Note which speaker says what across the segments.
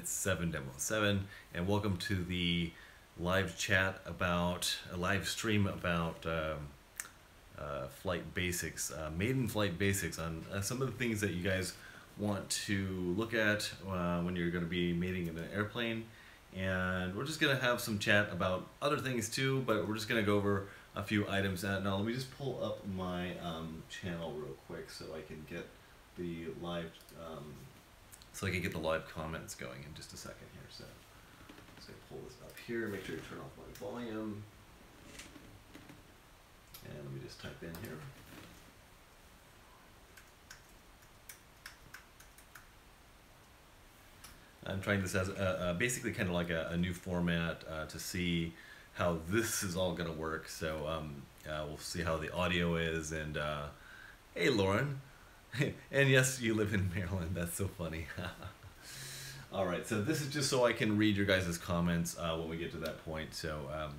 Speaker 1: It's 7:07, and welcome to the live chat about a live stream about flight basics, maiden flight basics, on some of the things that you guys want to look at when you're going to be mating in an airplane. And we're just going to have some chat about other things too, but we're just going to go over a few items. Now let me just pull up my channel real quick so I can get the live comments going in just a second here. So I'm just going to pull this up here, make sure you turn off my volume, and let me just type in here. I'm trying this as basically kind of like a new format to see how this is all going to work. So we'll see how the audio is. And hey, Lauren. And yes, you live in Maryland. That's so funny. All right, so this is just so I can read your guys' comments when we get to that point. So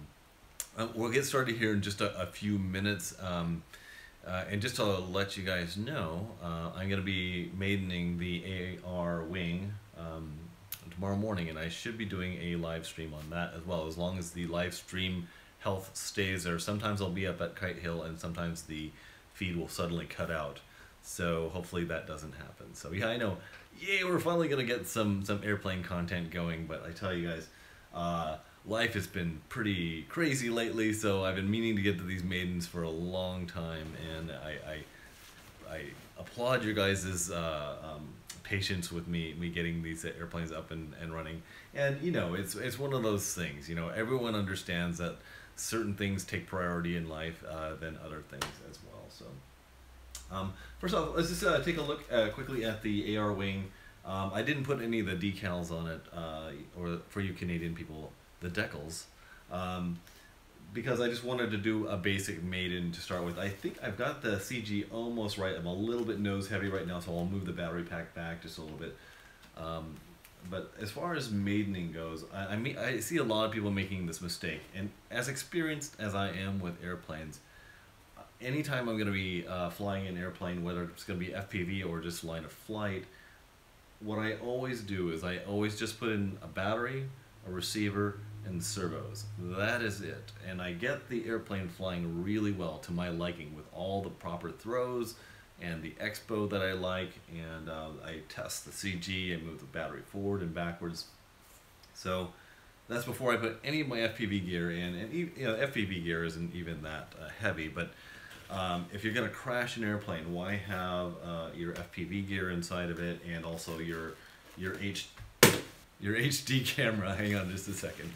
Speaker 1: we'll get started here in just a few minutes. And just to let you guys know, I'm going to be maidening the AR wing tomorrow morning, and I should be doing a live stream on that as well, as long as the live stream health stays there. Sometimes I'll be up at Kite Hill, and sometimes the feed will suddenly cut out. So hopefully that doesn't happen. So yeah, I know, yay, we're finally gonna get some airplane content going. But I tell you guys, life has been pretty crazy lately. So I've been meaning to get to these maidens for a long time, and I applaud your guys' patience with me getting these airplanes up and running. And you know, it's one of those things, you know, everyone understands that certain things take priority in life than other things as well. So first off, let's just take a look quickly at the AR wing. I didn't put any of the decals on it, or for you Canadian people, the decals, because I just wanted to do a basic maiden to start with. I think I've got the CG almost right. I'm a little bit nose heavy right now, so I'll move the battery pack back just a little bit. But as far as maidening goes, I see a lot of people making this mistake. And as experienced as I am with airplanes, anytime I'm going to be flying an airplane, whether it's going to be FPV or just line of flight, what I always do is I always just put in a battery, a receiver, and servos. That is it. And I get the airplane flying really well to my liking with all the proper throws and the expo that I like, and I test the CG and move the battery forward and backwards. So that's before I put any of my FPV gear in. And you know, FPV gear isn't even that heavy, but if you're going to crash an airplane, why have your FPV gear inside of it, and also your HD camera? Hang on just a second.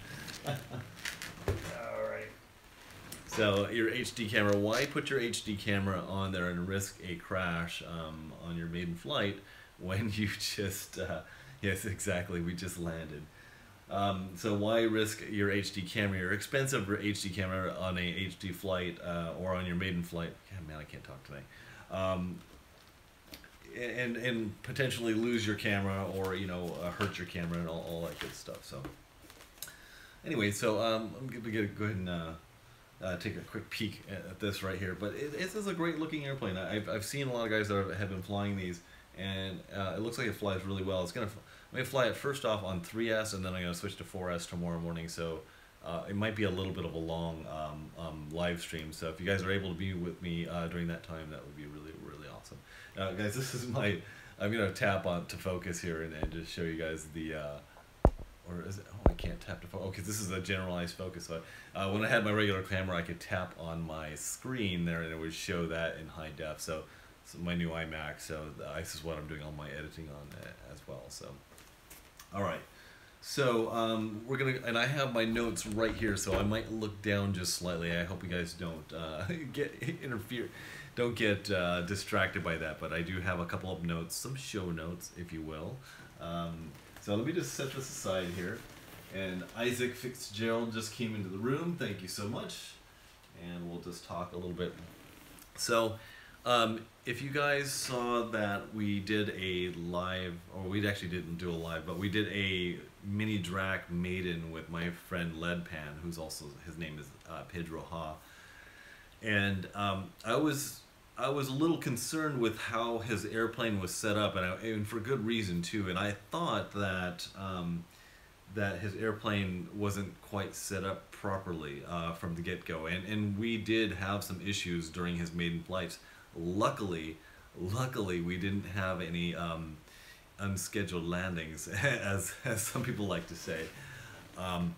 Speaker 1: Alright. So your HD camera, why put your HD camera on there and risk a crash on your maiden flight when you just, yes, exactly, we just landed. So why risk your HD camera, your expensive HD camera, on a HD flight or on your maiden flight? God, man, I can't talk today. And potentially lose your camera, or you know, hurt your camera and all that good stuff. So anyway, so I'm going to go ahead and take a quick peek at this right here. But this is a great looking airplane. I've seen a lot of guys that have been flying these, and it looks like it flies really well. I'm going to fly it first off on 3S, and then I'm going to switch to 4S tomorrow morning. So it might be a little bit of a long live stream. So if you guys are able to be with me during that time, that would be really, really awesome. Guys, this is my, I'm going to tap on to focus here and just show you guys the, or is it, oh, I can't tap to focus. Okay, this is a generalized focus. So when I had my regular camera, I could tap on my screen there, and it would show that in high def. So my new iMac, so this is what I'm doing all my editing on as well. So, all right. So we're gonna, and I have my notes right here, so I might look down just slightly. I hope you guys don't don't get distracted by that. But I do have a couple of notes, some show notes, if you will. So let me just set this aside here. And Isaac Fitzgerald just came into the room. Thank you so much. And we'll just talk a little bit. So if you guys saw that we did a live, or we actually didn't do a live, but we did a mini drak maiden with my friend Leadpan, who's also, his name is Pedro Ha. And I was I was a little concerned with how his airplane was set up, and for good reason too. And I thought that that his airplane wasn't quite set up properly from the get-go, and we did have some issues during his maiden flights. Luckily, luckily we didn't have any unscheduled landings, as some people like to say. Um,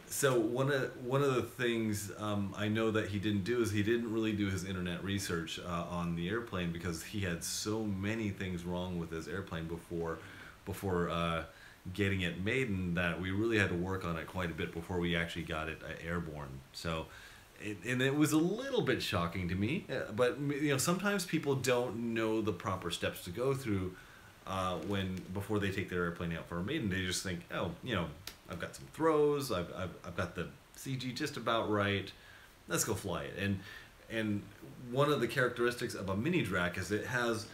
Speaker 1: so one of the things I know that he didn't do is he didn't really do his internet research on the airplane, because he had so many things wrong with his airplane before getting it maiden, that we really had to work on it quite a bit before we actually got it airborne. So. And it was a little bit shocking to me, but sometimes people don't know the proper steps to go through when before they take their airplane out for a maiden. They just think, oh, I've got some throws, I've got the CG just about right, let's go fly it. And one of the characteristics of a mini drak is it has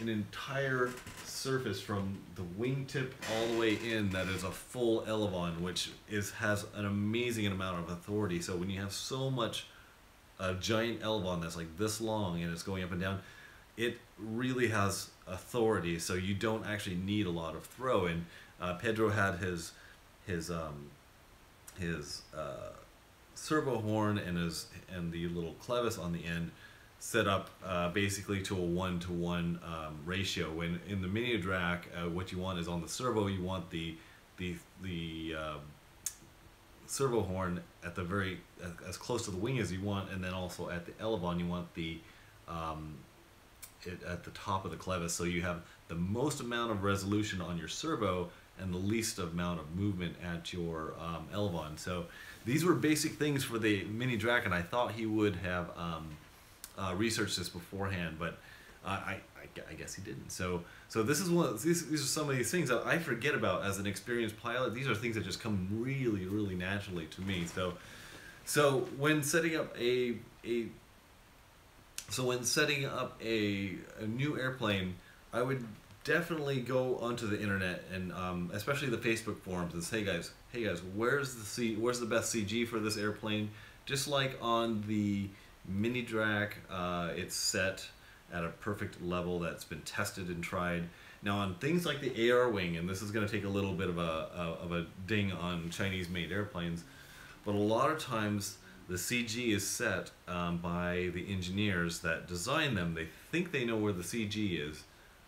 Speaker 1: an entire surface from the wingtip all the way in that is a full elevon, which has an amazing amount of authority. So when you have so much a giant elevon that's like this long and it's going up and down, it really has authority. So you don't actually need a lot of throw. And Pedro had his servo horn and the little clevis on the end set up basically to a 1-to-1 ratio. When in the mini drak, what you want is on the servo, you want the servo horn at the very as close to the wing as you want, and then also at the elevon you want the it at the top of the clevis, so you have the most amount of resolution on your servo and the least amount of movement at your elevon. So these were basic things for the mini drak, and I thought he would have researched this beforehand, but I guess he didn't. So this is these are some of these things that I forget about as an experienced pilot. These are things that just come really naturally to me. So when setting up a new airplane, I would definitely go onto the internet and especially the Facebook forums and say, hey guys, where's the best CG for this airplane? Just like on the mini drak, it's set at a perfect level that's been tested and tried. Now on things like the AR wing, and this is going to take a little bit of a ding on Chinese-made airplanes, but a lot of times the CG is set by the engineers that design them. They think they know where the CG is,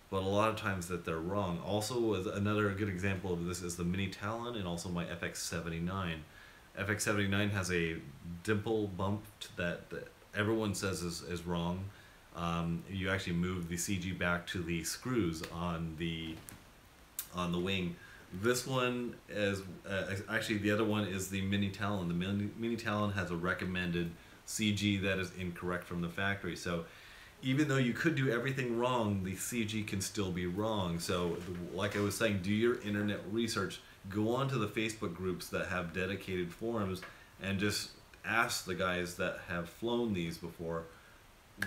Speaker 1: but a lot of times that they're wrong. Also, another good example of this is the Mini Talon and also my FX79. FX79 has a dimple bump that everyone says is wrong. You actually move the CG back to the screws on the wing. This one is actually, the other one is the Mini Talon. The Mini Talon has a recommended CG that is incorrect from the factory. So even though you could do everything wrong, the CG can still be wrong. So like I was saying, do your internet research. Go onto the Facebook groups that have dedicated forums and just ask the guys that have flown these before,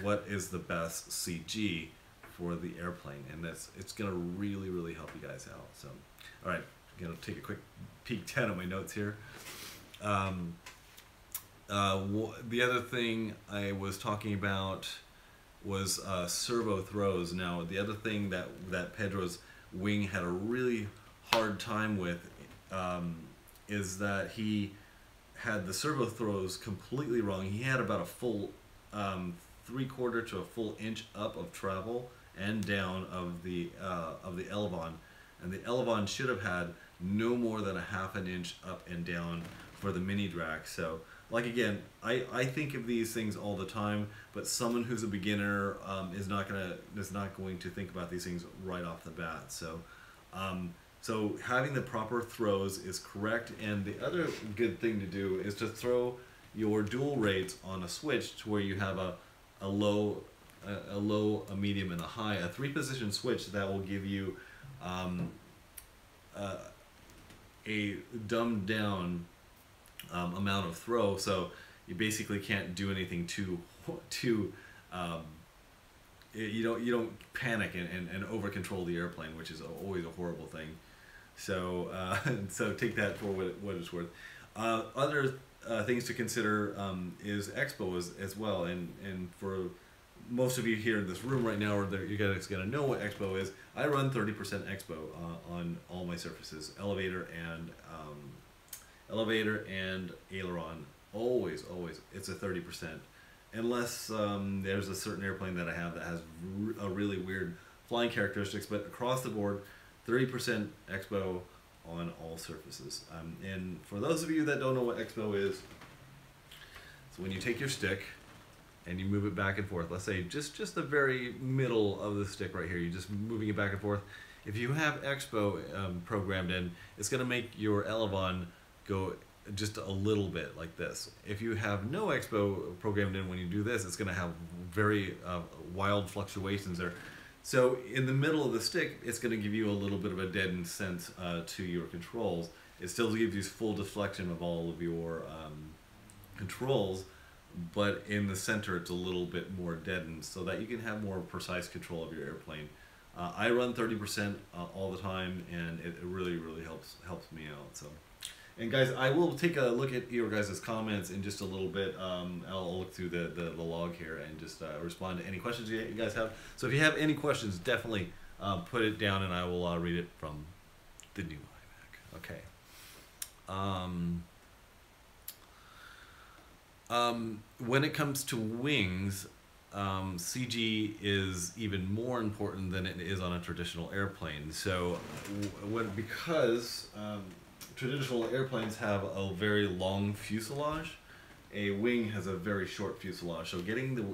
Speaker 1: what is the best CG for the airplane, and it's gonna really help you guys out. So, all right, I'm gonna take a quick peek down at my notes here. The other thing I was talking about was servo throws. Now, the other thing that Pedro's wing had a really hard time with is that he had the servo throws completely wrong. He had about a full 3/4 to a full inch up of travel and down of the elevon, and the elevon should have had no more than a 1/2 inch up and down for the mini drak. So like again, I think of these things all the time, but someone who's a beginner is not going to think about these things right off the bat. So so having the proper throws is correct, and the other good thing to do is to throw your dual rates on a switch to where you have a low, a medium, and a high, a 3-position switch that will give you a dumbed down amount of throw. So you basically can't do anything too you don't panic and over control the airplane, which is always a horrible thing. So so take that for what it's worth. Other things to consider is expo as well, and for most of you here in this room right now, or you guys gonna know what expo is. I run 30% expo on all my surfaces, elevator and aileron. Always, it's a 30%. Unless there's a certain airplane that I have that has a really weird flying characteristics, but across the board, 30% expo on all surfaces. And for those of you that don't know what expo is, so when you take your stick and you move it back and forth, let's say just the very middle of the stick right here, you're just moving it back and forth. If you have expo programmed in, it's going to make your elevon go just a little bit like this. If you have no expo programmed in when you do this, it's going to have very wild fluctuations there. So in the middle of the stick, it's going to give you a little bit of a deadened sense to your controls. It still gives you full deflection of all of your controls, but in the center it's a little bit more deadened so that you can have more precise control of your airplane. I run 30% all the time, and it really helps me out. So, and guys, I will take a look at your guys' comments in just a little bit. I'll look through the log here and just respond to any questions you guys have. So if you have any questions, definitely put it down and I will read it from the new iMac. Okay. When it comes to wings, CG is even more important than it is on a traditional airplane. So because traditional airplanes have a very long fuselage, a wing has a very short fuselage. So getting the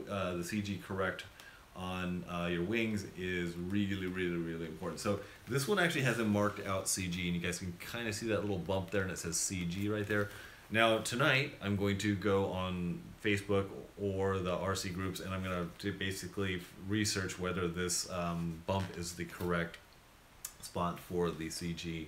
Speaker 1: CG correct on your wings is really important. So this one actually has a marked out CG, and you guys can kind of see that little bump there, and it says CG right there. Now tonight I'm going to go on Facebook or the RC groups, and I'm going to basically research whether this bump is the correct spot for the CG.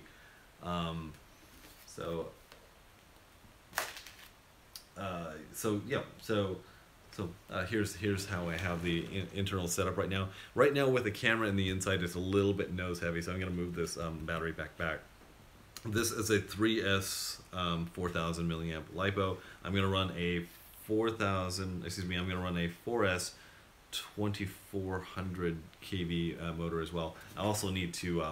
Speaker 1: Here's how I have the internal setup right now. Right now with the camera in the inside, it's a little bit nose heavy, so I'm going to move this battery back. This is a 3S 4000 milliamp LiPo. I'm going to run a 4S 2400 kV motor as well. I also need to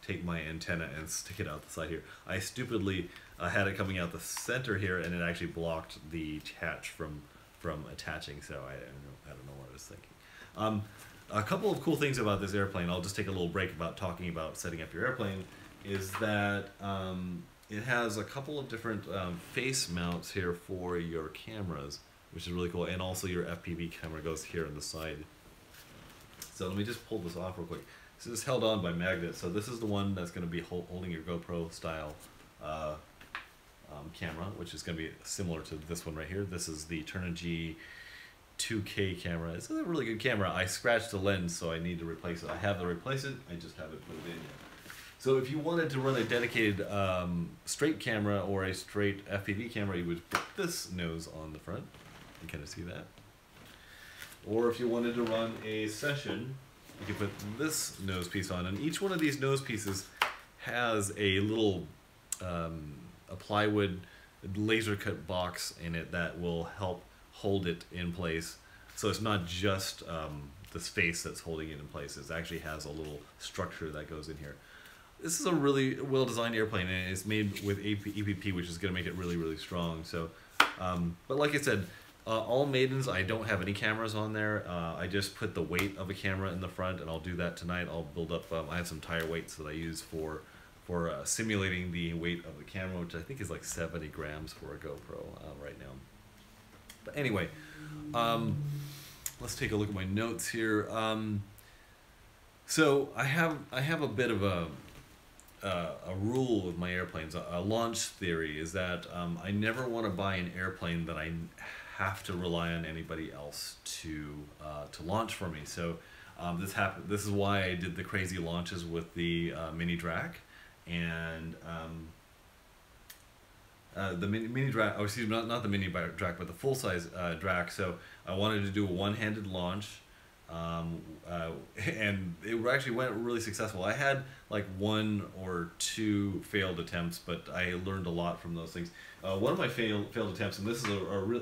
Speaker 1: take my antenna and stick it out the side here. I stupidly had it coming out the center here, and it actually blocked the attach from attaching. So I don't know what I was thinking. A couple of cool things about this airplane. I'll just take a little break about talking about setting up your airplane. Is that it has a couple of different face mounts here for your cameras, which is really cool, and also your FPV camera goes here on the side. So let me just pull this off real quick. This is held on by magnets, so this is the one that's going to be holding your GoPro style camera, which is going to be similar to this one right here. This is the Turnigy 2K camera. It's a really good camera. I scratched the lens, so I need to replace it. I have to replace it, I just haven't put it in yet. So if you wanted to run a dedicated straight camera or a straight FPV camera, you would put this nose on the front. You kind of see that. Or if you wanted to run a session, you could put this nose piece on. And each one of these nose pieces has a little a plywood laser cut box in it that will help hold it in place. So it's not just this face that's holding it in place. It actually has a little structure that goes in here. This is a really well-designed airplane, and it's made with EPP, which is going to make it really strong. So, but like I said, all Maidens, I don't have any cameras on there. I just put the weight of a camera in the front, and I'll do that tonight. I'll build up. I have some tire weights that I use for simulating the weight of the camera, which I think is like 70 grams for a GoPro right now. But anyway, let's take a look at my notes here. So I have a bit of a rule with my airplanes. A launch theory is that I never want to buy an airplane that I have to rely on anybody else to launch for me. So this is why I did the crazy launches with the mini drak and the mini drak. Oh, excuse me, not the mini drak, but the full size drak. So I wanted to do a one-handed launch. and it actually went really successful. I had like 1 or 2 failed attempts, but I learned a lot from those things. One of my failed attempts, and this is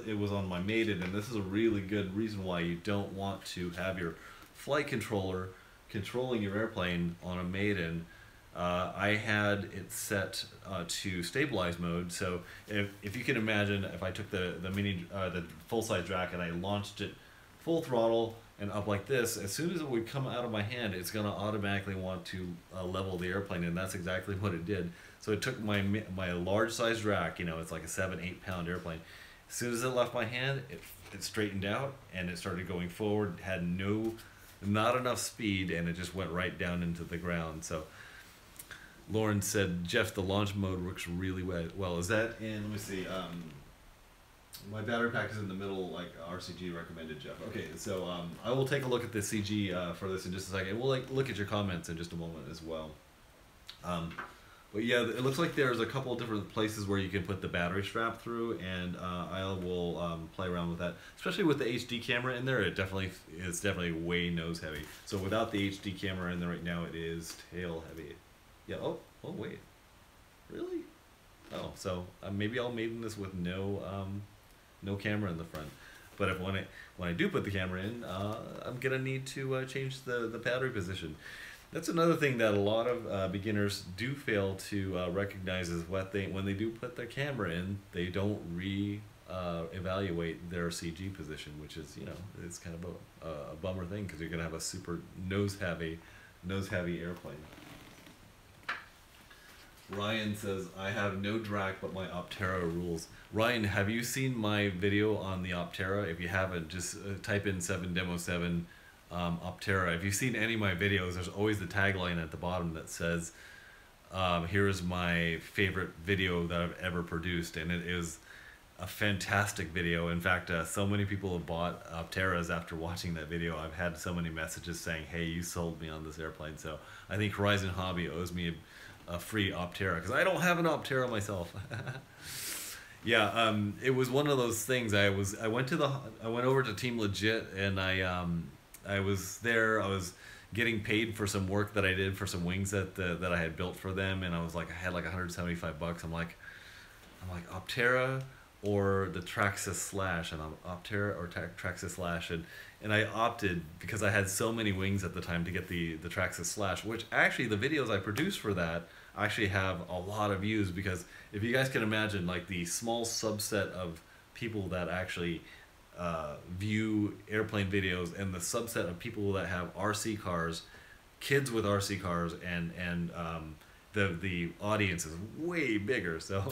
Speaker 1: it was on my Maiden, and this is a really good reason why you don't want to have your flight controller controlling your airplane on a Maiden. I had it set to stabilize mode, so if you can imagine, if I took the full-size drak and I launched it full throttle and up like this, as soon as it would come out of my hand, it's going to automatically want to level the airplane, and that's exactly what it did. So it took my large size drak, it's like a 7-8 pound airplane. As soon as it left my hand, it straightened out and it started going forward. It had not enough speed, and it just went right down into the ground. So Lauren said, Jeff, the launch mode works really well. Is that in, let me see, my battery pack is in the middle, like RCG recommended, Jeff. Okay, so I will take a look at the CG for this in just a second. We'll look at your comments in just a moment as well. But yeah, it looks like there's a couple of different places where you can put the battery strap through, and I will play around with that. Especially with the HD camera in there, it's definitely way nose heavy. So without the HD camera in there right now, it is tail heavy. Yeah. Oh wait, really? Oh, so maybe I'll Maiden this with no camera in the front. But when I do put the camera in, I'm gonna need to change the battery position. That's another thing that a lot of beginners do fail to recognize is when they do put their camera in, they don't evaluate their CG position, which is it's kind of a bummer thing, because you're gonna have a super nose heavy airplane. Ryan says, I have no drak, but my Optera rules. Ryan, have you seen my video on the Optera? If you haven't, just type in 7demo7 Optera. If you've seen any of my videos, there's always the tagline at the bottom that says, here's my favorite video that I've ever produced, and it is a fantastic video. In fact, so many people have bought Opteras after watching that video. I've had so many messages saying, hey, you sold me on this airplane. So I think Horizon Hobby owes me a free Optera, because I don't have an Optera myself. Yeah, it was one of those things. I went over to Team Legit, and I was there. I was getting paid for some work that I did for some wings that I had built for them, and I had like $175. I'm like Optera or the Traxxas Slash, and I'm Optera or Traxxas Slash, and I opted, because I had so many wings at the time, to get the Traxxas Slash, which actually the videos I produced for that actually have a lot of views, because if you guys can imagine, like, the small subset of people that actually view airplane videos, and the subset of people that have RC cars, kids with RC cars, and the audience is way bigger. So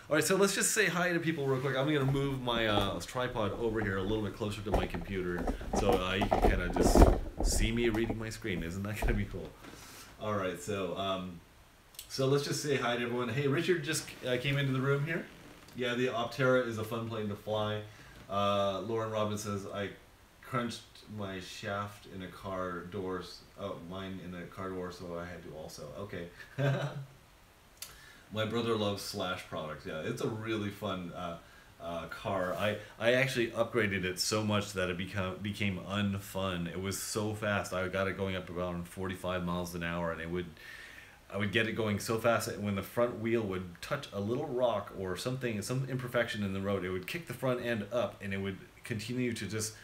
Speaker 1: all right, so let's just say hi to people real quick. I'm gonna move my tripod over here a little bit closer to my computer, so you can kind of just see me reading my screen. Isn't that gonna be cool? All right, so so let's just say hi to everyone. Hey, Richard just came into the room here. Yeah, the Optera is a fun plane to fly. Lauren Robbins says, I crunched my shaft in a car door, mine in a car door, so I had to also. Okay. My brother loves Slash products. Yeah, it's a really fun car. I actually upgraded it so much that it became unfun. It was so fast. I got it going up around 45 miles an hour, and I would get it going so fast that when the front wheel would touch a little rock or something, some imperfection in the road, it would kick the front end up, and it would continue to just,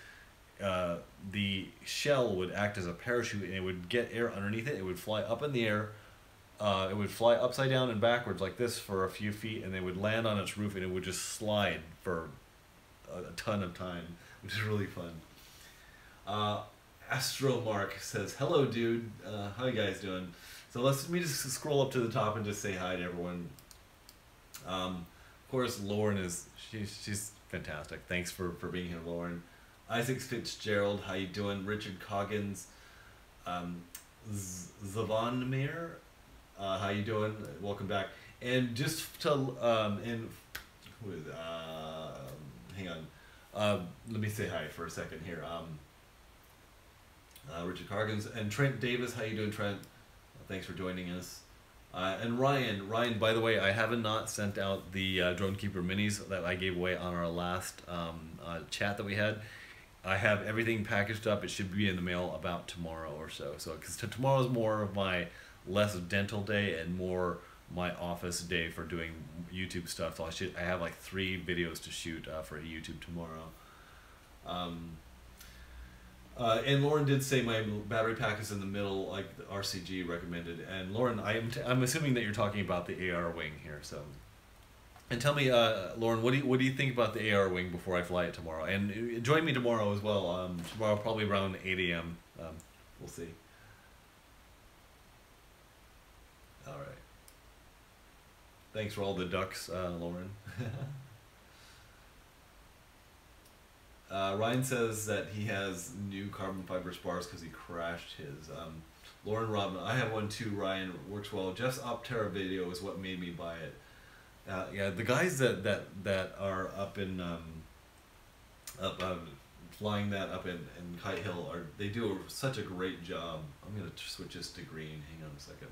Speaker 1: the shell would act as a parachute, and it would get air underneath it. It would fly up in the air. It would fly upside down and backwards like this for a few feet, and they would land on its roof, and it would just slide for a ton of time, which is really fun. Astro Mark says, hello, dude. How you guys doing? So let me just scroll up to the top and just say hi to everyone. Of course, Lauren she's fantastic. Thanks for being here, Lauren. Isaac Fitzgerald, how you doing? Richard Coggins, Zavonmir, how you doing? Welcome back. And just to hang on. Let me say hi for a second here. Richard Coggins and Trent Davis, how you doing, Trent? Thanks for joining us. And Ryan, by the way, I have not sent out the Drone Keeper minis that I gave away on our last chat that we had. I have everything packaged up. It should be in the mail about tomorrow or so. So, because tomorrow is more of my less dental day and more my office day for doing YouTube stuff. So I have like 3 videos to shoot for YouTube tomorrow. And Lauren did say my battery pack is in the middle, like the RCG recommended. And Lauren, I'm assuming that you're talking about the AR wing here. So, and tell me, Lauren, what do you think about the AR wing before I fly it tomorrow? And join me tomorrow as well. Tomorrow probably around 8 a.m. We'll see. All right. Thanks for all the ducks, Lauren. Ryan says that he has new carbon fiber spars because he crashed his. Lauren Robin, I have one too, Ryan. Works well. Jeff's Optera video is what made me buy it. Yeah, the guys that are up in flying that up in Kite Hill they do such a great job. I'm gonna switch this to green. Hang on a second.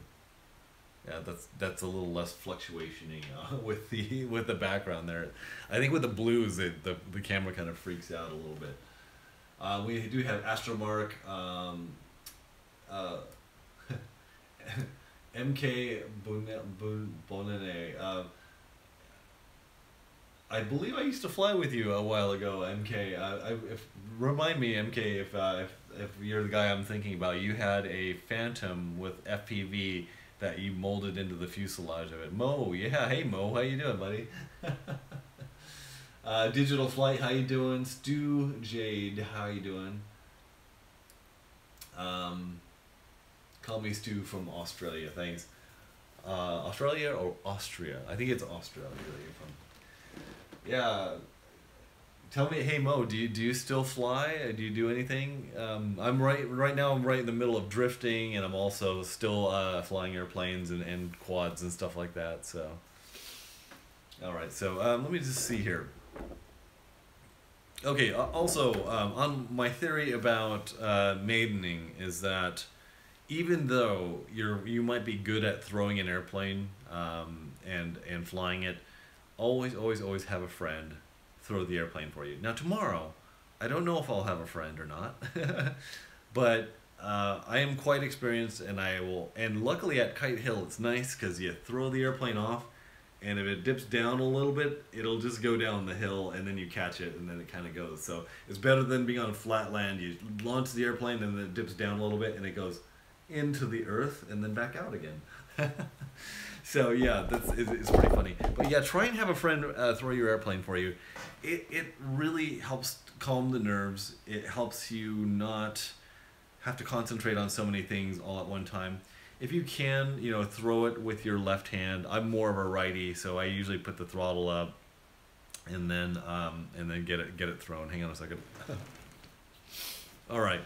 Speaker 1: Yeah, that's a little less fluctuating with the background there. I think with the blues, the camera kind of freaks out a little bit. We do have Astromark, MK Bonene. I believe I used to fly with you a while ago, MK. Remind me, MK, if you're the guy I'm thinking about. You had a Phantom with FPV that you molded into the fuselage of it. Mo, yeah, hey Mo, how you doing, buddy? Digital Flight, how you doing? Stu Jade, how you doing? Call me Stu from Australia, thanks. Australia or Austria? I think it's Australia that you're from. Yeah. Tell me, hey Mo, do you still fly? Do you do anything? I'm right now. I'm right in the middle of drifting, and I'm also still flying airplanes and quads and stuff like that. So, all right. So let me just see here. Okay. Also, on my theory about maidening is that even though you might be good at throwing an airplane and flying it, always have a friend throw the airplane for you. Now tomorrow, I don't know if I'll have a friend or not, but I am quite experienced, and I will. And luckily at Kite Hill, it's nice because you throw the airplane off, and if it dips down a little bit, it'll just go down the hill, and then you catch it, and then it kind of goes. So it's better than being on flat land. You launch the airplane, and then it dips down a little bit, and it goes into the earth, and then back out again. So yeah, it's pretty funny. But yeah, try and have a friend throw your airplane for you. It really helps calm the nerves. It helps you not have to concentrate on so many things all at one time. If you can, throw it with your left hand. I'm more of a righty, so I usually put the throttle up and then get it thrown. Hang on a second. All right.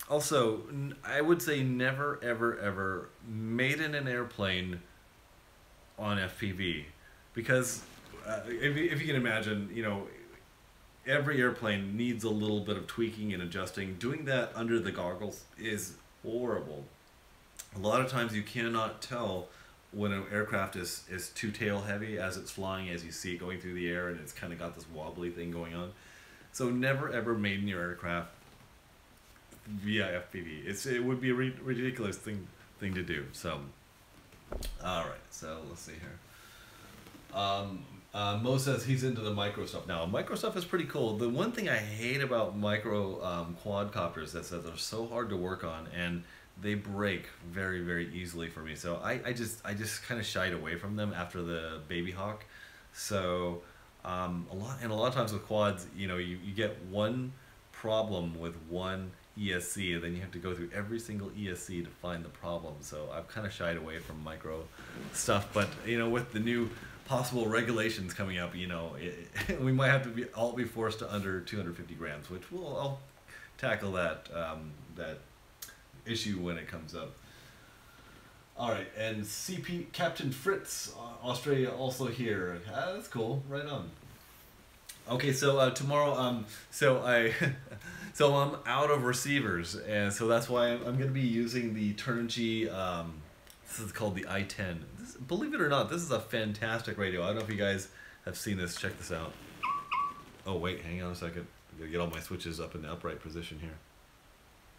Speaker 1: Also, I would say never, ever, ever maiden an airplane on FPV, because if you can imagine, every airplane needs a little bit of tweaking and adjusting. Doing that under the goggles is horrible. A lot of times you cannot tell when an aircraft is too tail heavy as it's flying, as you see it going through the air, and it's kind of got this wobbly thing going on. So never ever maiden your aircraft via FPV. It would be a ridiculous thing to do. So, all right. So let's see here. Mo says he's into the micro stuff. Now, micro stuff is pretty cool. The one thing I hate about micro quadcopters is that they're so hard to work on, and they break very, very easily for me. So I just kind of shied away from them after the Baby Hawk. So a lot of times with quads, you get one problem with one ESC, and then you have to go through every single ESC to find the problem. So I've kind of shied away from micro stuff. But with the new possible regulations coming up, we might have to all be forced to under 250 grams, which I'll tackle that issue when it comes up. All right, and CP Captain Fritz, Australia, also here. That's cool. Right on. Okay, so tomorrow, so I'm out of receivers, and so that's why I'm going to be using the Turnigy. This is called the i10. Believe it or not, this is a fantastic radio. I don't know if you guys have seen this. Check this out. Oh wait, hang on a second. I gotta get all my switches up in the upright position here.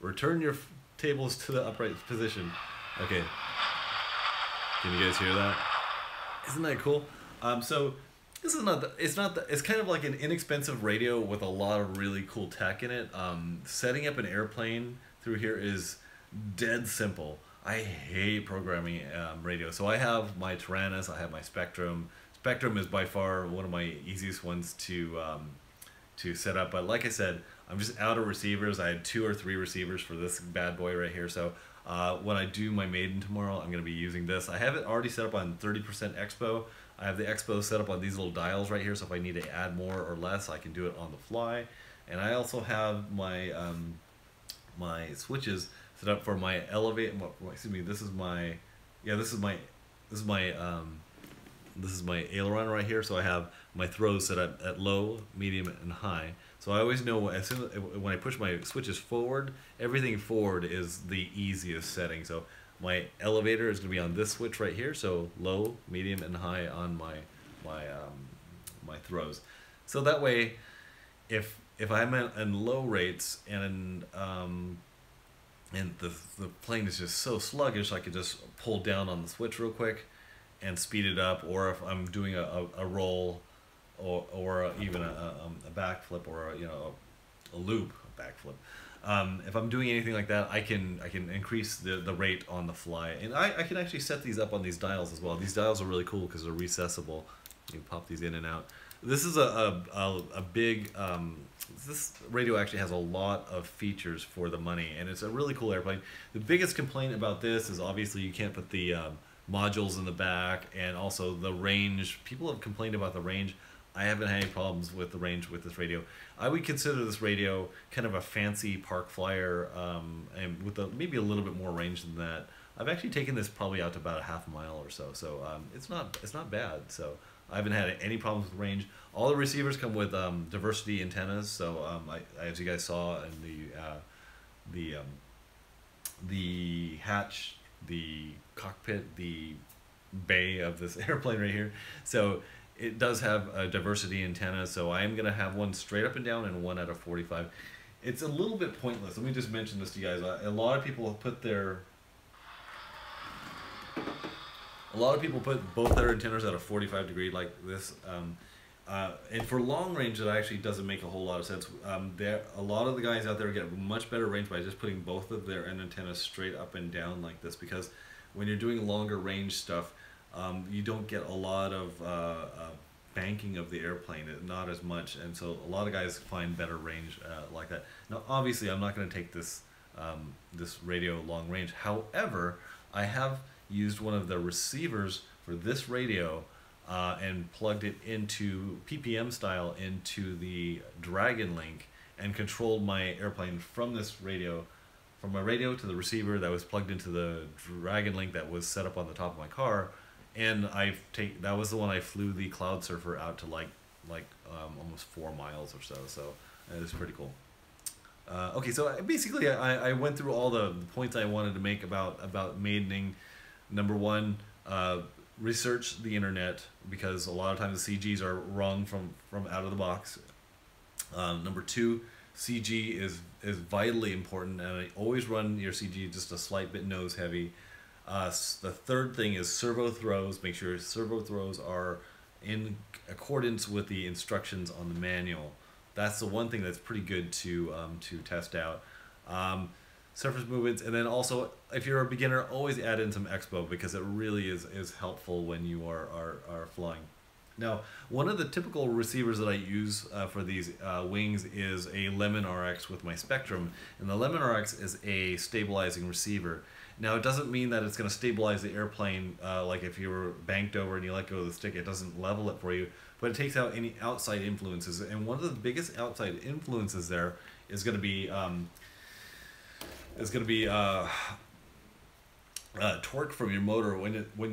Speaker 1: Return your tables to the upright position. Okay. Can you guys hear that? Isn't that cool? So this is not. It's kind of like an inexpensive radio with a lot of really cool tech in it. Setting up an airplane through here is dead simple. I hate programming radio. So I have my Tyrannus. I have my Spectrum. Spectrum is by far one of my easiest ones to set up. But like I said, I'm just out of receivers. I had 2 or 3 receivers for this bad boy right here. So when I do my Maiden tomorrow, I'm going to be using this. I have it already set up on 30% Expo. I have the Expo set up on these little dials right here, so if I need to add more or less, I can do it on the fly. And I also have my my switches set up for my elevate. Excuse me. This is my this is my this is my aileron right here. So I have my throws set at low, medium, and high. So I always know as soon as, when I push my switches forward, everything forward is the easiest setting. So my elevator is going to be on this switch right here. So low, medium, and high on my throws. So that way, if I'm in low rates and the plane is just so sluggish, I could just pull down on the switch real quick and speed it up. Or if I'm doing a roll or even a backflip or a loop, a backflip. If I'm doing anything like that, I can increase the rate on the fly, and I can actually set these up on these dials as well. These dials are really cool because they're recessible. You can pop these in and out. This is a big. This radio actually has a lot of features for the money, and it's a really cool airplane. The biggest complaint about this is obviously you can't put the modules in the back, and also the range. People have complained about the range. I haven't had any problems with the range with this radio. I would consider this radio kind of a fancy park flyer, and with maybe a little bit more range than that. I've actually taken this probably out to about a half mile or so, so it's not bad. So I haven't had any problems with range. All the receivers come with diversity antennas. So as you guys saw in the hatch, the cockpit, the bay of this airplane right here. So it does have a diversity antenna, so I am going to have one straight up and down and one at a 45. It's a little bit pointless. Let me just mention this to you guys. A lot of people put both their antennas at a 45 degree like this. And for long range, it actually doesn't make a whole lot of sense. A lot of the guys out there get much better range by just putting both of their antennas straight up and down like this, because when you're doing longer range stuff, you don't get a lot of banking of the airplane, not as much, and so a lot of guys find better range like that. Now, obviously, I'm not going to take this this radio long range. However, I have used one of the receivers for this radio and plugged it into PPM style into the Dragon Link and controlled my airplane from this radio. From my radio to the receiver that was plugged into the Dragon Link that was set up on the top of my car. And that was the one I flew the Cloud Surfer out to like almost 4 miles or so. So it was pretty cool. Okay, so basically I went through all the points I wanted to make about maidening. Number one, research the internet, because a lot of times the CGs are wrong from out of the box. Number two, CG is vitally important, and I always run your CG just a slight bit nose heavy. The third thing is servo throws. Make sure servo throws are in accordance with the instructions on the manual. That's the one thing that's pretty good to test out. Surface movements, and then also if you're a beginner, always add in some expo, because it really is helpful when you are flying. Now, one of the typical receivers that I use for these wings is a Lemon RX with my Spectrum, and the Lemon RX is a stabilizing receiver. Now, it doesn't mean that it's going to stabilize the airplane like if you were banked over and you let go of the stick, it doesn't level it for you, but it takes out any outside influences. And one of the biggest outside influences there is going to be torque from your motor. When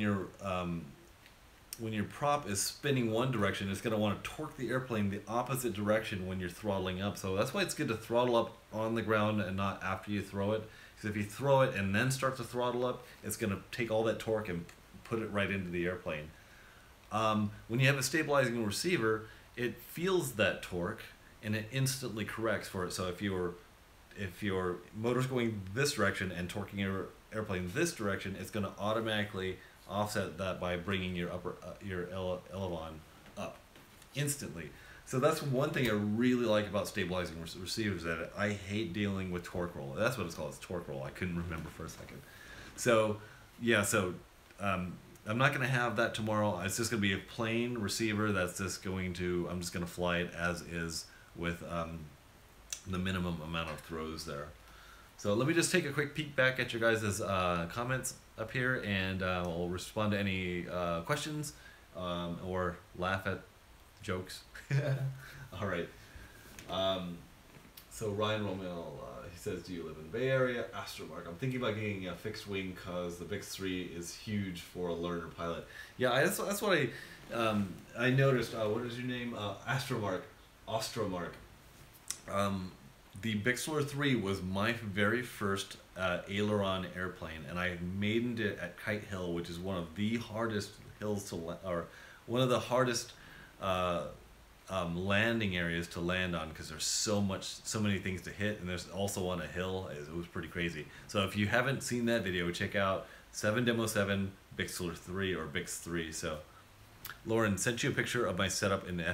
Speaker 1: your prop is spinning one direction, it's going to want to torque the airplane the opposite direction when you're throttling up. So that's why it's good to throttle up on the ground and not after you throw it. Because if you throw it and then start to throttle up, it's going to take all that torque and put it right into the airplane. When you have a stabilizing receiver, it feels that torque and it instantly corrects for it. So if your motor's going this direction and torquing your airplane this direction, it's going to automatically offset that by bringing your elevon up instantly. So that's one thing I really like about stabilizing receivers, that I hate dealing with torque roll. That's what it's called. It's torque roll. I couldn't remember for a second. So yeah, I'm not going to have that tomorrow. It's just going to be a plain receiver that's just going to, I'm just going to fly it as is with the minimum amount of throws there. So let me just take a quick peek back at your guys' comments up here, and we'll respond to any questions or laugh at jokes. All right. So Ryan Romel, he says, do you live in the Bay Area? Astromark, I'm thinking about getting a fixed wing because the Bix 3 is huge for a learner pilot. Yeah, that's what I noticed. What is your name? Astromark. The Bixler 3 was my very first aileron airplane, and I maidened it at Kite Hill, which is one of the hardest hills to or one of the hardest landing areas to land on, because there's so many things to hit, and there's also on a hill. It was pretty crazy. So if you haven't seen that video, check out 7 Demo 7 Bixler 3 or Bix 3. So Lauren sent you a picture of my setup in the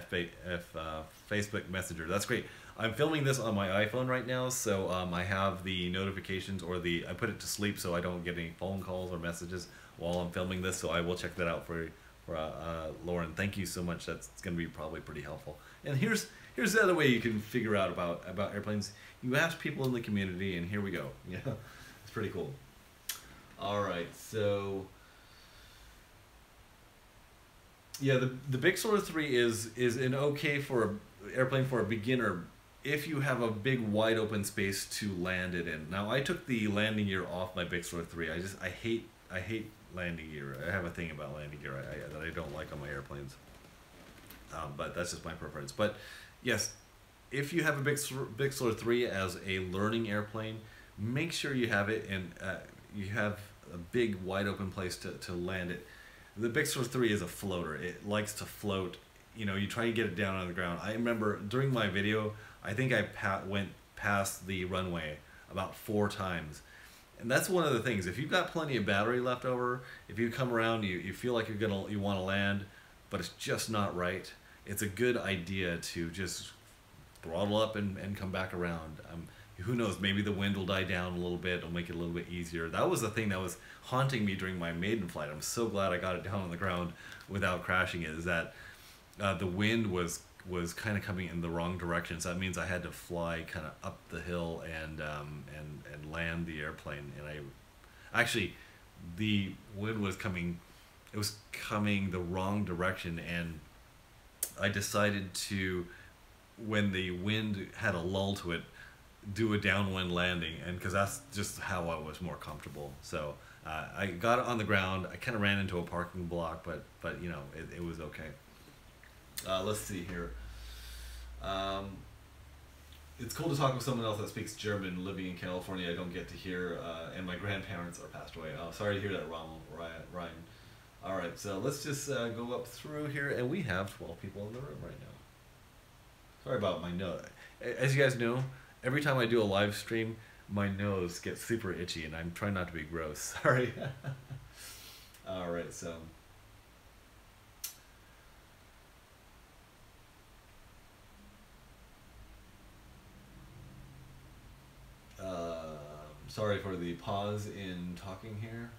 Speaker 1: Facebook Messenger. That's great. I'm filming this on my iPhone right now, so I have the notifications, or I put it to sleep so I don't get any phone calls or messages while I'm filming this. So I will check that out for Lauren. Thank you so much. That's going to be probably pretty helpful. And here's the other way you can figure out about airplanes. You ask people in the community, and here we go. Yeah, it's pretty cool. All right, so yeah, the Bixler 3 is an okay airplane for a beginner if you have a big wide open space to land it in. Now I took the landing gear off my Bixler 3. I hate landing gear. I have a thing about landing gear that I don't like on my airplanes. But that's just my preference. But yes, if you have a Bixler 3 as a learning airplane, make sure you have it and you have a big wide open place to land it. The Bixler 3 is a floater. It likes to float. You know, you try to get it down on the ground. I remember during my video, I think I went past the runway about 4 times. And that's one of the things. If you've got plenty of battery left over, if you come around, you feel like you want to land, but it's just not right, it's a good idea to just throttle up and come back around. Who knows, maybe the wind will die down a little bit. It'll make it a little bit easier. That was the thing that was haunting me during my maiden flight. I'm so glad I got it down on the ground without crashing it, is that the wind was kind of coming in the wrong direction. So that means I had to fly kind of up the hill and land the airplane. And actually, the wind was coming, it was coming the wrong direction, and I decided to, when the wind had a lull to it, do a downwind landing, and because that's just how I was more comfortable. So I got it on the ground. I kind of ran into a parking block, but you know, it was okay. Let's see here. It's cool to talk with someone else that speaks German. Living in California, I don't get to hear, and my grandparents are passed away. Oh, sorry to hear that, Ryan. All right, so let's just go up through here, and we have 12 people in the room right now. Sorry about my nose. As you guys know, every time I do a live stream, my nose gets super itchy, and I'm trying not to be gross. Sorry. All right, so. Sorry for the pause in talking here.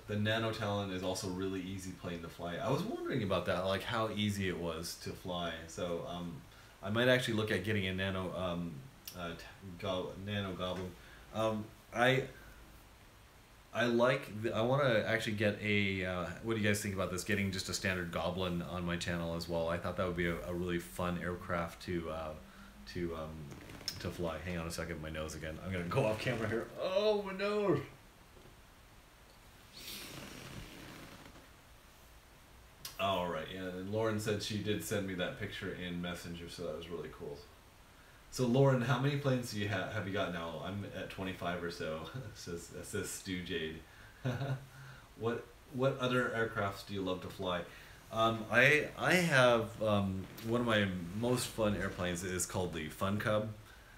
Speaker 1: The Nano Talon is also really easy plane to fly. I was wondering about that, like how easy it was to fly. So I might actually look at getting a Nano Goblin. I want to actually get a. What do you guys think about this? Getting just a standard Goblin on my channel as well. I thought that would be a really fun aircraft to fly. Hang on a second, my nose again. I'm gonna go off camera here. Oh, my nose. All right, yeah. And Lauren said she did send me that picture in Messenger, so that was really cool. So Lauren, how many planes do you have you got now? I'm at 25 or so. That says Stu Jade. What other aircrafts do you love to fly? I have one of my most fun airplanes is called the Fun Cub.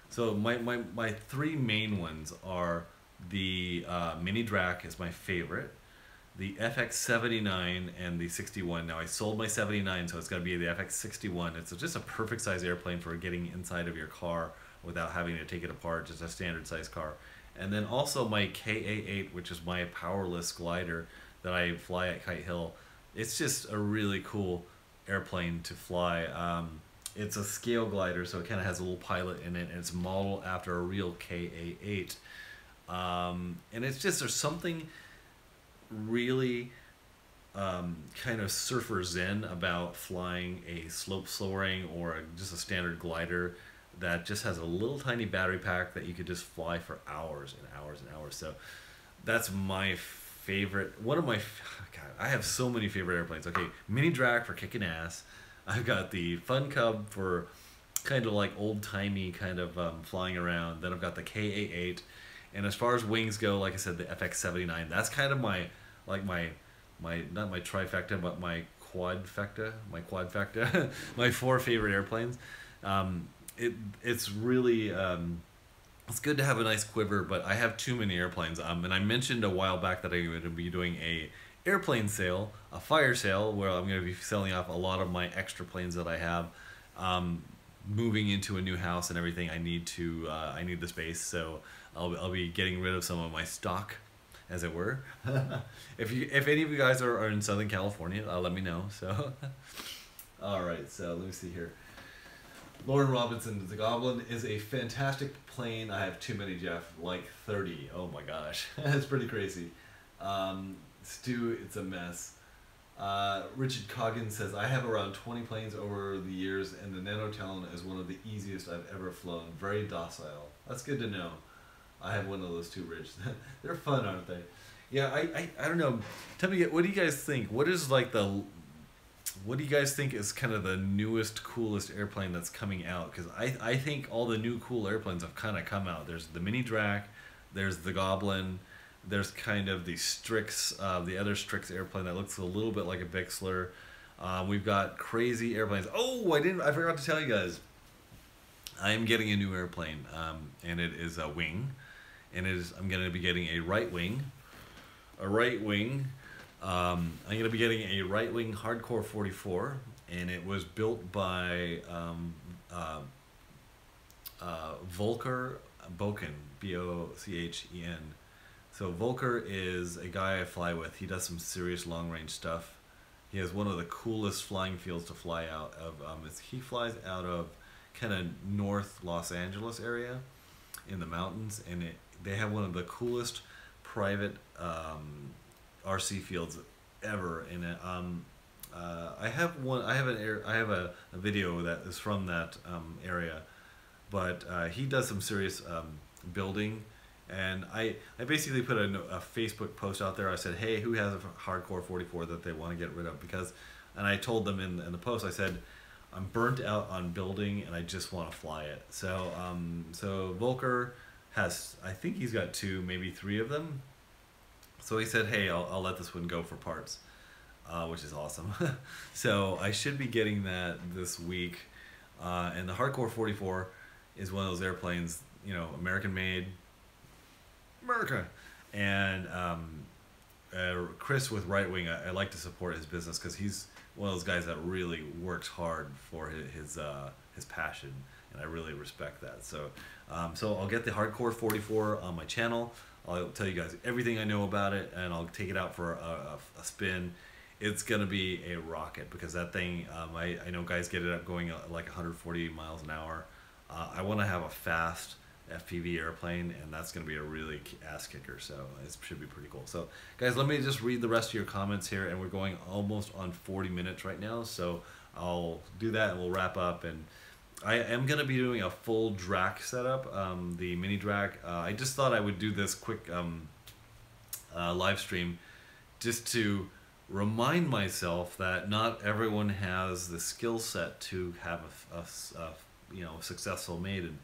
Speaker 1: So my three main ones are the Mini Drak is my favorite, the FX-79 and the 61. Now I sold my 79, so it's going to be the FX-61. It's just a perfect size airplane for getting inside of your car without having to take it apart, just a standard size car. And then also my KA-8, which is my powerless glider that I fly at Kite Hill. It's just a really cool airplane to fly. It's a scale glider, so it kind of has a little pilot in it, and it's modeled after a real KA-8. And it's just, there's something really kind of surfer zen about flying a slope soaring or just a standard glider that just has a little tiny battery pack that you could just fly for hours and hours and hours. So that's my favorite. One of my, God, I have so many favorite airplanes. Okay, Mini Drak for kicking ass. I've got the Fun Cub for kind of like old-timey kind of flying around. Then I've got the KA-8. And as far as wings go, like I said, the FX-79. That's kind of my, like my not my trifecta, but my quadfecta. My four favorite airplanes. It's really it's good to have a nice quiver, but I have too many airplanes. And I mentioned a while back that I'm going to be doing a airplane sale, a fire sale, where I'm going to be selling off a lot of my extra planes that I have. Moving into a new house and everything, I need the space, so I'll be getting rid of some of my stock, as it were. If any of you guys are in Southern California, let me know. So, all right. So let me see here. Lauren Robinson, the Goblin is a fantastic plane. I have too many, Jeff, like 30. Oh my gosh, that's pretty crazy. Stu, it's a mess. Richard Coggins says, I have around 20 planes over the years, and the Nanotalon is one of the easiest I've ever flown. Very docile. That's good to know. I have one of those too, Rich. They're fun, aren't they? Yeah, I don't know. Tell me, what do you guys think? What do you guys think is kind of the newest, coolest airplane that's coming out? Because I think all the new cool airplanes have kind of come out. There's the Mini Drak, there's the Goblin, there's kind of the Strix, the other Strix airplane that looks a little bit like a Bixler. We've got crazy airplanes. Oh, I forgot to tell you guys. I am getting a new airplane, and it is a wing, and I'm going to be getting a right wing. I'm going to be getting a right wing Hardcore 44, and it was built by Volker Bochen, Bochen. So Volker is a guy I fly with. He does some serious long range stuff. He has one of the coolest flying fields to fly out of. He flies out of kind of North Los Angeles area in the mountains, and they have one of the coolest private RC fields ever in it. I have a video that is from that area, but he does some serious building, and I basically put a Facebook post out there. I said, hey, who has a Hardcore 44 that they want to get rid of? And I told them in the post, I said, I'm burnt out on building and I just want to fly it. So Volker has, I think he's got 2, maybe 3 of them. So he said, hey, I'll let this one go for parts, which is awesome. So I should be getting that this week. And the Hardcore 44 is one of those airplanes, American made, America. And Chris with Right Wing, I like to support his business because he's one of those guys that really works hard for his passion, and I really respect that. So I'll get the Hardcore 44 on my channel. I'll tell you guys everything I know about it, and I'll take it out for a spin. It's gonna be a rocket because that thing, I know guys get it up going like 140 miles an hour. I want to have a fast FPV airplane, and that's going to be a really ass kicker, so it should be pretty cool. So guys, let me just read the rest of your comments here, and we're going almost on 40 minutes right now, so I'll do that and we'll wrap up. And I am going to be doing a full drak setup, the Mini Drak. I just thought I would do this quick live stream just to remind myself that not everyone has the skill set to have a successful Maiden.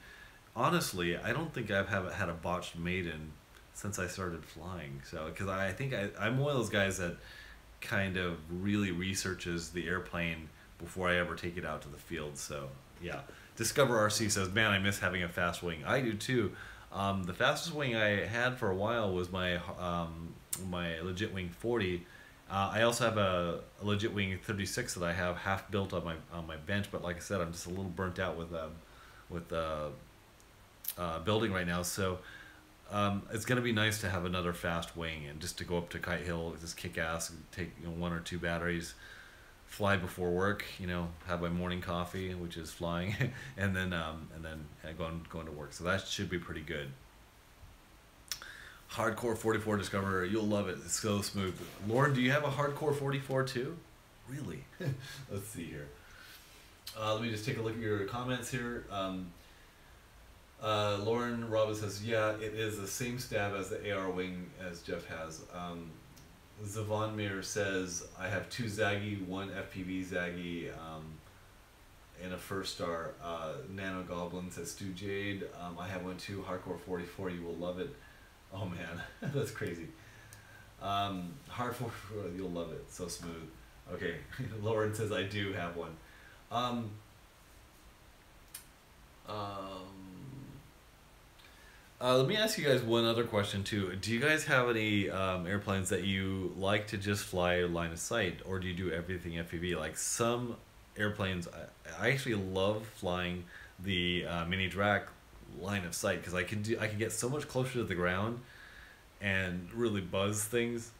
Speaker 1: Honestly, I don't think I've had a botched Maiden since I started flying. So, because I think I'm one of those guys that kind of really researches the airplane before I ever take it out to the field. So yeah, Discover RC says, man, I miss having a fast wing. I do too. The fastest wing I had for a while was my my legit wing 40. I also have a legit wing 36 that I have half built on my bench, but like I said, I'm just a little burnt out with building right now. So it's gonna be nice to have another fast wing and just to go up to Kite Hill, just kick ass, and take, you know, 1 or 2 batteries, fly before work, you know, have my morning coffee, which is flying, and then going to work. So that should be pretty good. Hardcore 44 Discoverer, you'll love it. It's so smooth. Lauren, do you have a Hardcore 44 too? Really? Let's see here. Let me just take a look at your comments here. Lauren Robbins says, yeah, it is the same stab as the AR wing as Jeff has. Zavonmir says, I have 2 Zaggy, 1 FPV Zaggy, and a first star. Nano Goblin says, Stu Jade, I have one too, Hardcore 44, you will love it. Oh man, that's crazy. Hard 44, you'll love it, so smooth. Okay, Lauren says, I do have one. Let me ask you guys one other question too. Do you guys have any airplanes that you like to just fly line of sight, or do you do everything FPV? Like some airplanes, I actually love flying the mini drak line of sight because I can get so much closer to the ground and really buzz things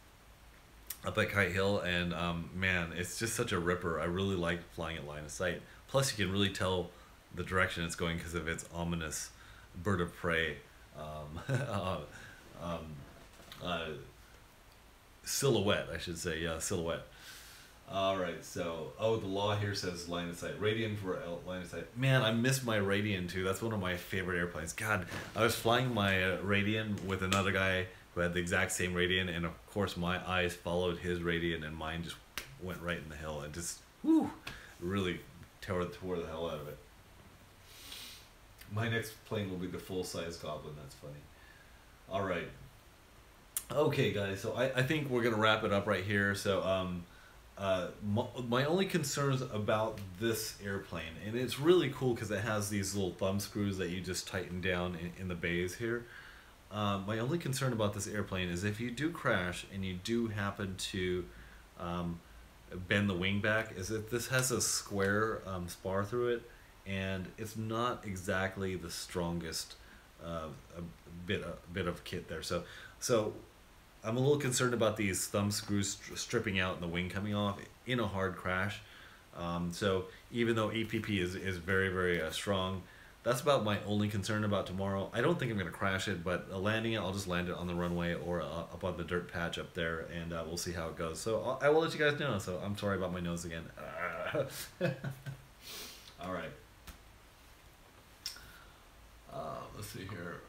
Speaker 1: up at Kite Hill, and man, it's just such a ripper. I really like flying at line of sight. Plus, you can really tell the direction it's going because of its ominous bird of prey silhouette, I should say. Yeah, silhouette. All right, so the law here says line of sight. Radian for line of sight. Man, I miss my Radian too. That's one of my favorite airplanes. God, I was flying my Radian with another guy who had the exact same Radian, and of course my eyes followed his Radian, and mine just went right in the hill and just really tore the hell out of it. My next plane will be the full-size Goblin. That's funny. All right. Okay, guys. So I think we're gonna wrap it up right here. So my only concerns about this airplane, and it's really cool because it has these little thumb screws that you just tighten down in the bays here. My only concern about this airplane is if you do crash and you do happen to bend the wing back, is that this has a square spar through it, and it's not exactly the strongest bit of kit there. So I'm a little concerned about these thumb screws stripping out and the wing coming off in a hard crash. So even though APP is very, very strong, that's about my only concern about tomorrow. I don't think I'm going to crash it, but landing it, I'll just land it on the runway or up on the dirt patch up there, and we'll see how it goes. So I will let you guys know. So I'm sorry about my nose again. All right. Let's see here.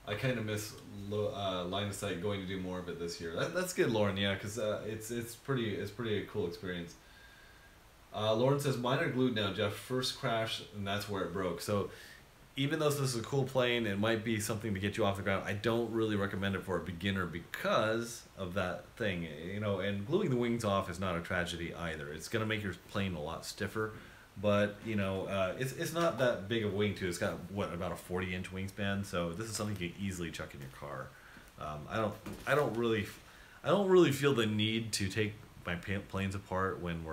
Speaker 1: I kind of miss line of sight, going to do more of it this year. That's good, Lauren. Yeah, because it's pretty a cool experience. Lauren says, mine are glued now, Jeff. First crash, and that's where it broke. So even though this is a cool plane, it might be something to get you off the ground. I don't really recommend it for a beginner because of that thing, you know. And gluing the wings off is not a tragedy either. It's gonna make your plane a lot stiffer, but you know, it's not that big of a wing too. It's got what, about a 40-inch wingspan. So this is something you can easily chuck in your car. I don't really feel the need to take my planes apart when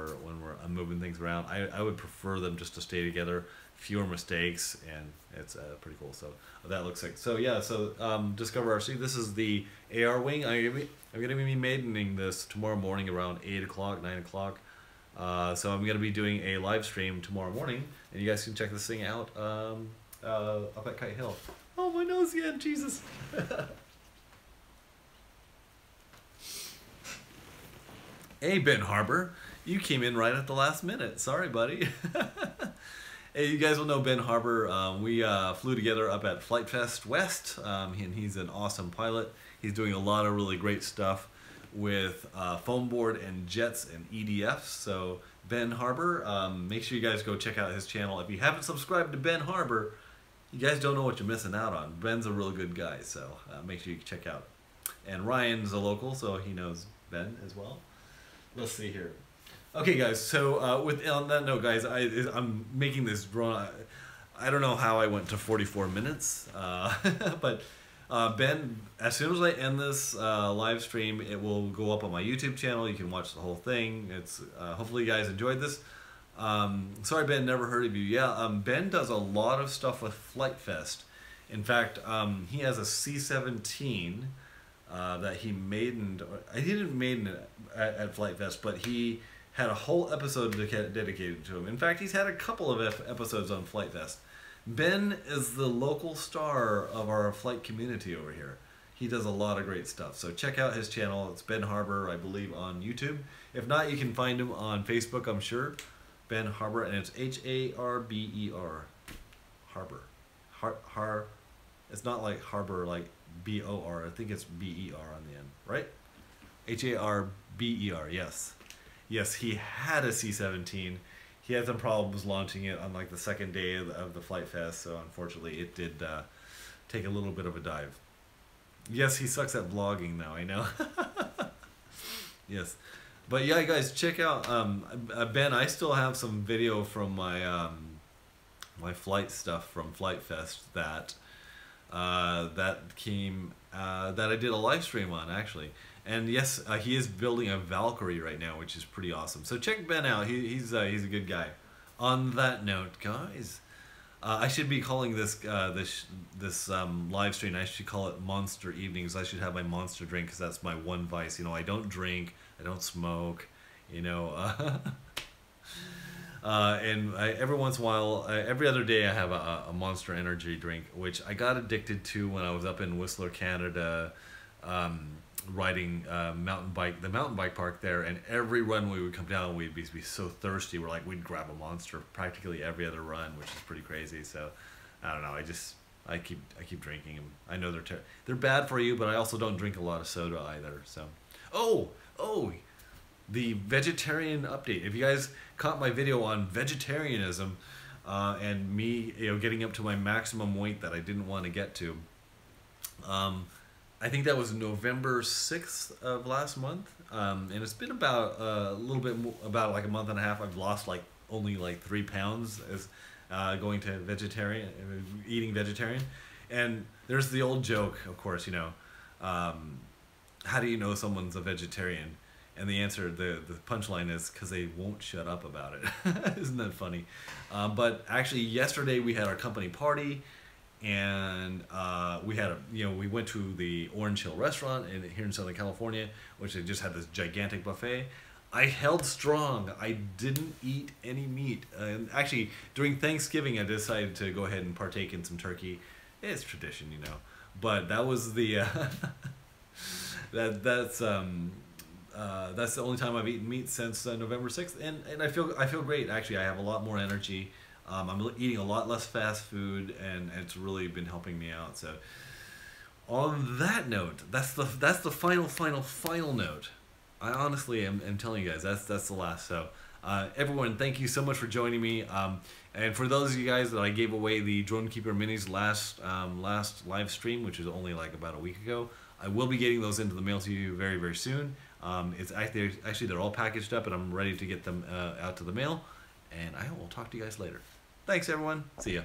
Speaker 1: I'm moving things around. I would prefer them just to stay together, fewer mistakes, and it's pretty cool. So that looks like, so yeah, so Discover RC, this is the AR wing. I'm gonna be maidening this tomorrow morning around 8 o'clock, 9 o'clock. So I'm gonna be doing a live stream tomorrow morning, and you guys can check this thing out up at Kite Hill. Oh, my nose again, Jesus. Hey, Ben Harbor, you came in right at the last minute. Sorry, buddy. Hey, you guys will know Ben Harbor. We flew together up at Flight Fest West, and he's an awesome pilot. He's doing a lot of really great stuff with foam board and jets and EDFs. So Ben Harbor, make sure you guys go check out his channel. If you haven't subscribed to Ben Harbor, You guys don't know what you're missing out on. Ben's a real good guy, so make sure you check out. And Ryan's a local, so he knows Ben as well. Let's see here. Okay, guys. So on that note, guys, I'm making this run. I don't know how I went to 44 minutes, but Ben, as soon as I end this live stream, it will go up on my YouTube channel. You can watch the whole thing. It's hopefully you guys enjoyed this. Sorry, Ben, never heard of you. Yeah, Ben does a lot of stuff with Flight Fest. In fact, he has a C-17 that he maidened. He didn't maiden it at Flight Fest, but he had a whole episode dedicated to him. In fact, he's had a couple of episodes on Flight Fest. Ben is the local star of our flight community over here. He does a lot of great stuff. So check out his channel. It's Ben Harbour, I believe, on YouTube. If not, you can find him on Facebook, I'm sure. Ben Harbour, and it's H-A-R-B-E-R. Harbour. It's not like Harbour, like B-O-R. I think it's B-E-R on the end, right? H-A-R-B-E-R, yes. Yes, he had a C-17. He had some problems launching it on like the second day of the Flight Fest, so unfortunately it did take a little bit of a dive. Yes, he sucks at vlogging now, I know. Yes. But yeah, guys, check out Ben. I still have some video from my my flight stuff from Flight Fest that came that I did a live stream on, actually. And yes, he is building a Valkyrie right now, which is pretty awesome. So check Ben out. He's a good guy. On that note, guys, I should be calling this live stream. I should call it Monster Evenings. I should have my monster drink because that's my one vice. You know, I don't drink, I don't smoke. You know, and every once in a while, every other day, I have a Monster Energy drink, which I got addicted to when I was up in Whistler, Canada. Riding the mountain bike park there, and every run we would come down, we'd be so thirsty. We'd grab a Monster practically every other run, which is pretty crazy. So I don't know. I keep drinking them. I know they're bad for you, but I also don't drink a lot of soda either. So oh, the vegetarian update. If you guys caught my video on vegetarianism and me, getting up to my maximum weight that I didn't want to get to. I think that was November 6th of last month, and it's been about a little bit about like a month and a half. I've lost only 3 pounds as going to eating vegetarian. And there's the old joke, of course, how do you know someone's a vegetarian? And the answer, the punchline is because they won't shut up about it. Isn't that funny? But actually, yesterday we had our company party. And we went to the Orange Hill restaurant here in Southern California, which they just had this gigantic buffet. I held strong. I didn't eat any meat. And actually, during Thanksgiving, I decided to go ahead and partake in some turkey. It's tradition, But that was the that's the only time I've eaten meat since November 6th, and I feel great. Actually, I have a lot more energy. I'm eating a lot less fast food, and it's really been helping me out. So, on that note, that's the final note. I honestly am telling you guys that's the last. So, everyone, thank you so much for joining me. And for those of you guys that I gave away the Drone Keeper Minis last live stream, which was only like about a week ago, I will be getting those into the mail to you very, very soon. It's actually they're all packaged up, and I'm ready to get them out to the mail. And I will talk to you guys later. Thanks, everyone. See ya.